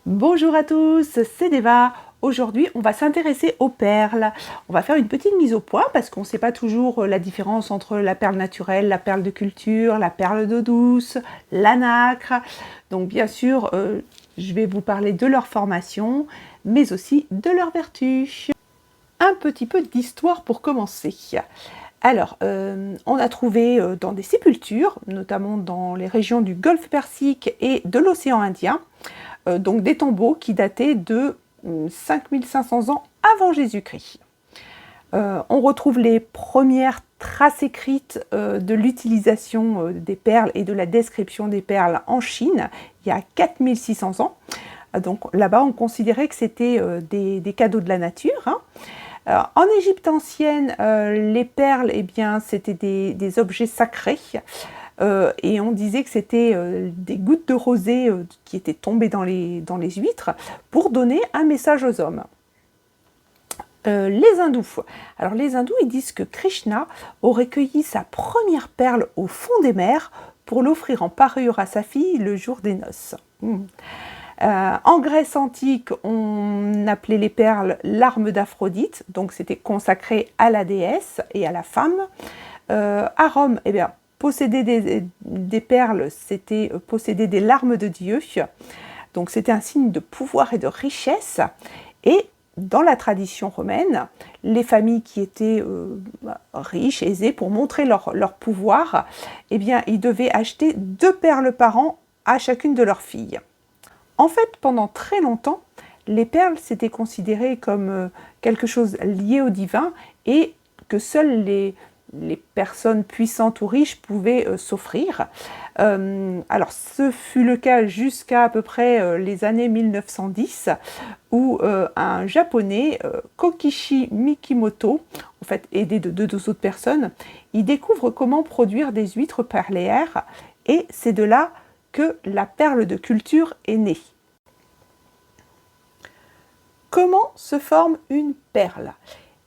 Bonjour à tous, c'est Deva. Aujourd'hui, on va s'intéresser aux perles. On va faire une petite mise au point parce qu'on ne sait pas toujours la différence entre la perle naturelle, la perle de culture, la perle d'eau douce, la nacre. Donc bien sûr, je vais vous parler de leur formation, mais aussi de leurs vertus. Un petit peu d'histoire pour commencer. Alors, on a trouvé dans des sépultures, notamment dans les régions du Golfe Persique et de l'océan Indien, donc des tombeaux qui dataient de 5500 ans avant Jésus-Christ. On retrouve les premières traces écrites de l'utilisation des perles et de la description des perles en Chine, il y a 4600 ans. Donc là-bas, on considérait que c'était des cadeaux de la nature. En Égypte ancienne, les perles, eh bien, c'était des objets sacrés. Et on disait que c'était des gouttes de rosée qui étaient tombées dans les huîtres pour donner un message aux hommes. Les hindous. Alors les hindous, ils disent que Krishna aurait cueilli sa première perle au fond des mers pour l'offrir en parure à sa fille le jour des noces. En Grèce antique, on appelait les perles l'arme d'Aphrodite, donc c'était consacré à la déesse et à la femme. À Rome, eh bien, posséder des perles, c'était posséder des larmes de Dieu, donc c'était un signe de pouvoir et de richesse. Et dans la tradition romaine, les familles qui étaient riches, aisées, pour montrer leur pouvoir, eh bien, ils devaient acheter 2 perles par an à chacune de leurs filles. En fait, pendant très longtemps, les perles s'étaient considérées comme quelque chose lié au divin et que seules les personnes puissantes ou riches pouvaient s'offrir. Alors, ce fut le cas jusqu'à à peu près les années 1910, où un japonais, Kokishi Mikimoto, en fait aidé de 2 autres personnes, il découvre comment produire des huîtres perlières, et c'est de là que la perle de culture est née. Comment se forme une perle ?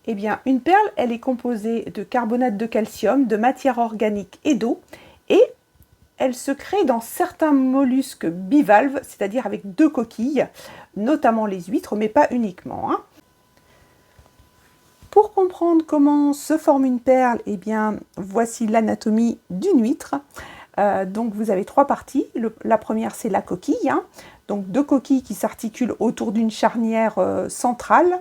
Eh bien, une perle, elle est composée de carbonate de calcium, de matière organique et d'eau, et elle se crée dans certains mollusques bivalves, c'est-à-dire avec 2 coquilles, notamment les huîtres, mais pas uniquement. Pour comprendre comment se forme une perle, eh bien, voici l'anatomie d'une huître. Donc vous avez 3 parties. La première, c'est la coquille, donc 2 coquilles qui s'articulent autour d'une charnière centrale.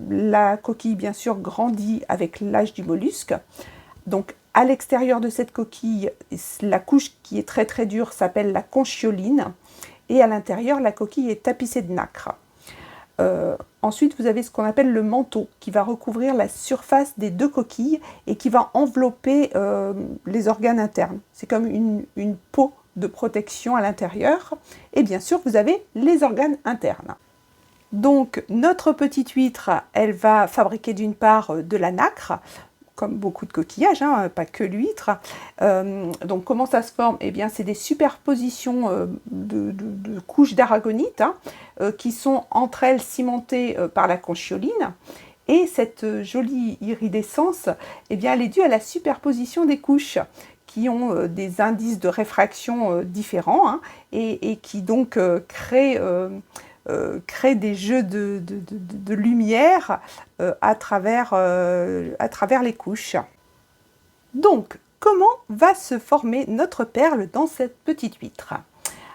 La coquille, bien sûr, grandit avec l'âge du mollusque. Donc à l'extérieur de cette coquille, la couche qui est très très dure s'appelle la conchyoline, et à l'intérieur, la coquille est tapissée de nacre. Ensuite, vous avez ce qu'on appelle le manteau, qui va recouvrir la surface des 2 coquilles et qui va envelopper les organes internes. C'est comme une peau de protection à l'intérieur. Et bien sûr, vous avez les organes internes. Donc, notre petite huître, elle va fabriquer d'une part de la nacre, comme beaucoup de coquillages, pas que l'huître. Donc comment ça se forme ? Eh bien, c'est des superpositions de couches d'aragonite qui sont entre elles cimentées par la conchyoline. Et cette jolie iridescence, eh bien, elle est due à la superposition des couches qui ont des indices de réfraction différents et qui donc créent des jeux de lumière à travers les couches. Donc, comment va se former notre perle dans cette petite huître ?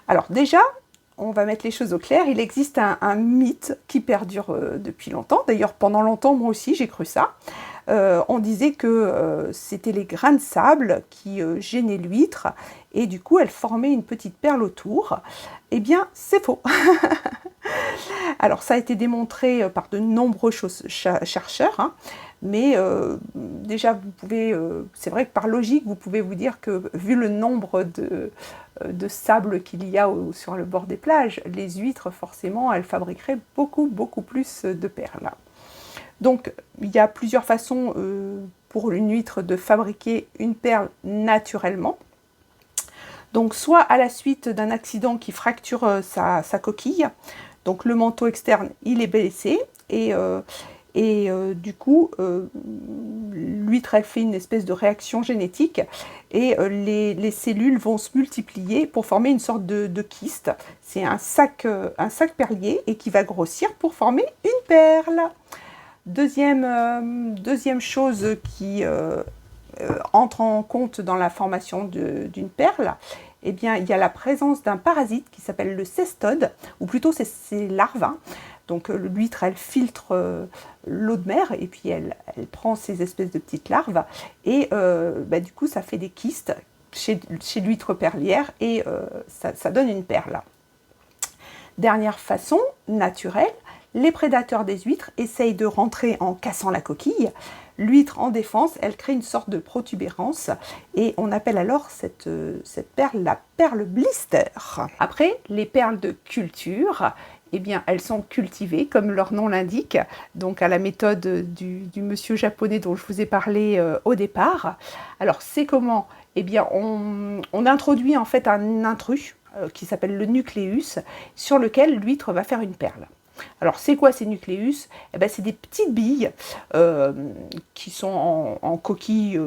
Alors déjà, on va mettre les choses au clair, il existe un mythe qui perdure depuis longtemps. D'ailleurs, pendant longtemps, moi aussi, j'ai cru ça. On disait que c'était les grains de sable qui gênaient l'huître et du coup, elle formait une petite perle autour. Eh bien, c'est faux. Alors, ça a été démontré par de nombreux chercheurs, mais déjà, vous pouvez, c'est vrai que par logique, vous pouvez vous dire que vu le nombre de sable qu'il y a sur le bord des plages, les huîtres, forcément, elles fabriqueraient beaucoup, beaucoup plus de perles. Donc, il y a plusieurs façons pour une huître de fabriquer une perle naturellement. Donc, soit à la suite d'un accident qui fracture sa coquille, donc le manteau externe, il est baissé, et Et du coup, l'huître, elle fait une espèce de réaction génétique et les cellules vont se multiplier pour former une sorte de kyste. C'est un sac perlier et qui va grossir pour former une perle. Deuxième chose qui entre en compte dans la formation d'une perle, eh bien, il y a la présence d'un parasite qui s'appelle le cestode, ou plutôt c'est ses larves. Hein. Donc l'huître, elle filtre l'eau de mer et puis elle prend ces espèces de petites larves et du coup ça fait des kystes chez l'huître perlière et ça donne une perle. Dernière façon, naturelle, les prédateurs des huîtres essayent de rentrer en cassant la coquille. L'huître en défense, elle crée une sorte de protubérance et on appelle alors cette perle la perle blister. Après, les perles de culture, eh bien, elles sont cultivées, comme leur nom l'indique, donc à la méthode du monsieur japonais dont je vous ai parlé au départ. Alors, c'est comment? Eh bien, on introduit en fait un intrus qui s'appelle le nucléus, sur lequel l'huître va faire une perle. Alors, c'est quoi ces nucléus? Eh bien, c'est des petites billes qui sont en coquille,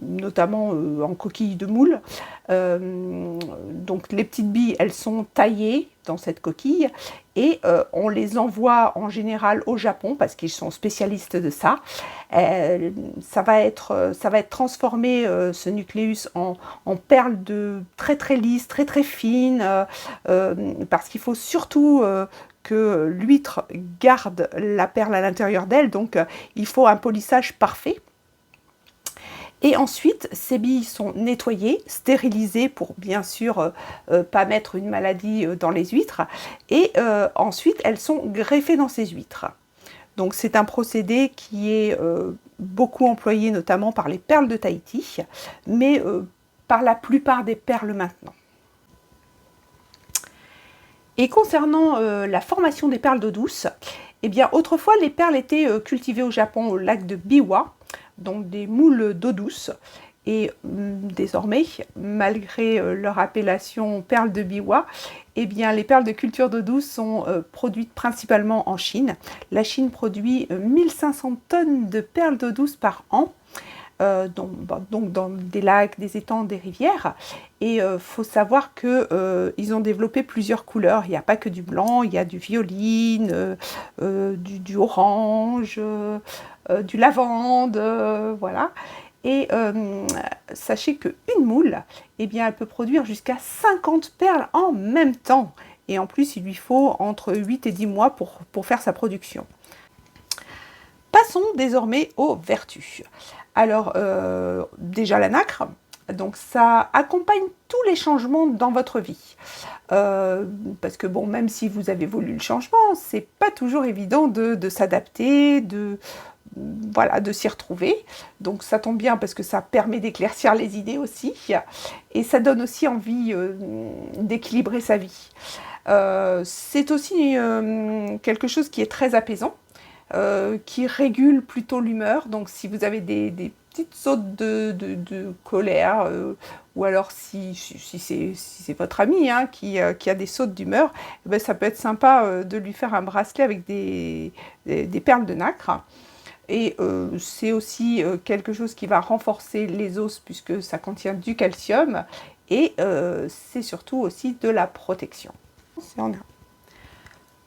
notamment en coquille de moule. Donc, les petites billes, elles sont taillées dans cette coquille et on les envoie en général au Japon parce qu'ils sont spécialistes de ça. Ça va être transformé, ce nucléus, en perles de très très lisses, très très fines, parce qu'il faut surtout que l'huître garde la perle à l'intérieur d'elle, donc il faut un polissage parfait. Et ensuite, ces billes sont nettoyées, stérilisées pour bien sûr pas mettre une maladie dans les huîtres. Et ensuite, elles sont greffées dans ces huîtres. Donc c'est un procédé qui est beaucoup employé notamment par les perles de Tahiti, mais par la plupart des perles maintenant. Et concernant la formation des perles d'eau douce, eh bien autrefois les perles étaient cultivées au Japon au lac de Biwa, donc des moules d'eau douce. Et désormais, malgré leur appellation perles de Biwa, eh bien les perles de culture d'eau douce sont produites principalement en Chine. La Chine produit 1500 tonnes de perles d'eau douce par an. Donc dans des lacs, des étangs, des rivières. Et faut savoir qu'ils ont développé plusieurs couleurs. Il n'y a pas que du blanc, il y a du violine, du orange, du lavande, voilà. Et sachez qu'une moule, eh bien, elle peut produire jusqu'à 50 perles en même temps. Et en plus, il lui faut entre 8 et 10 mois pour faire sa production. Passons désormais aux vertus. Alors, déjà la nacre, donc ça accompagne tous les changements dans votre vie. Parce que bon, même si vous avez voulu le changement, c'est pas toujours évident de s'adapter, voilà, de s'y retrouver. Donc ça tombe bien parce que ça permet d'éclaircir les idées aussi. Et ça donne aussi envie d'équilibrer sa vie. C'est aussi quelque chose qui est très apaisant. Qui régule plutôt l'humeur. Donc si vous avez des petites sautes de colère, ou alors si c'est votre ami hein, qui a des sautes d'humeur, eh ben, ça peut être sympa de lui faire un bracelet avec des perles de nacre. Et c'est aussi quelque chose qui va renforcer les os puisque ça contient du calcium et c'est surtout aussi de la protection.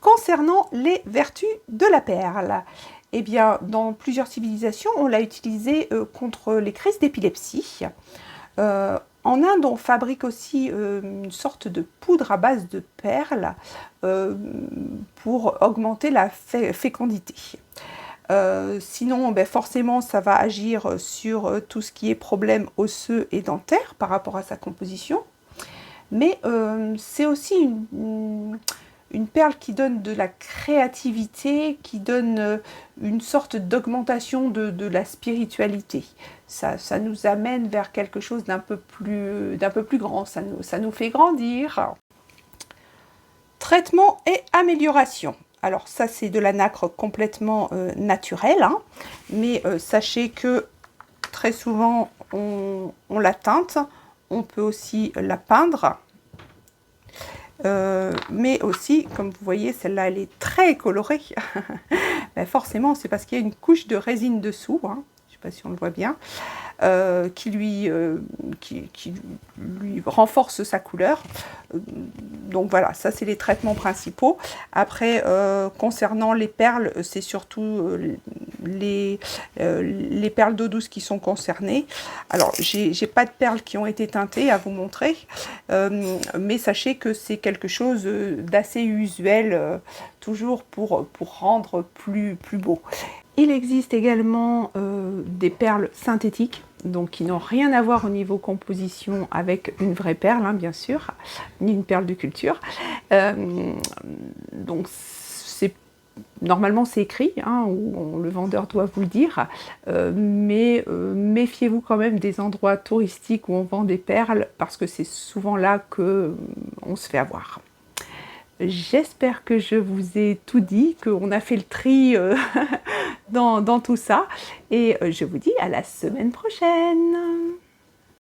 Concernant les vertus de la perle, eh bien, dans plusieurs civilisations, on l'a utilisé contre les crises d'épilepsie. En Inde, on fabrique aussi une sorte de poudre à base de perles pour augmenter la fécondité. Sinon, ben forcément, ça va agir sur tout ce qui est problème osseux et dentaire par rapport à sa composition. Mais c'est aussi une perle qui donne de la créativité, qui donne une sorte d'augmentation de la spiritualité. Ça nous amène vers quelque chose d'un peu plus grand, ça nous fait grandir. Traitement et amélioration. Alors ça c'est de la nacre complètement naturelle, hein, mais sachez que très souvent on la teinte, on peut aussi la peindre. Mais aussi, comme vous voyez, celle-là, elle est très colorée. Ben forcément, c'est parce qu'il y a une couche de résine dessous, hein, je ne sais pas si on le voit bien, qui lui renforce sa couleur. Donc voilà, ça c'est les traitements principaux. Après, concernant les perles, c'est surtout les perles d'eau douce qui sont concernées. Alors, j'ai pas de perles qui ont été teintées à vous montrer, mais sachez que c'est quelque chose d'assez usuel, toujours pour rendre plus beau. Il existe également des perles synthétiques, donc qui n'ont rien à voir au niveau composition avec une vraie perle, hein, bien sûr, ni une perle de culture. Donc normalement c'est écrit, hein, où le vendeur doit vous le dire, mais méfiez-vous quand même des endroits touristiques où on vend des perles, parce que c'est souvent là qu'on se fait avoir. J'espère que je vous ai tout dit, qu'on a fait le tri dans tout ça, et je vous dis à la semaine prochaine.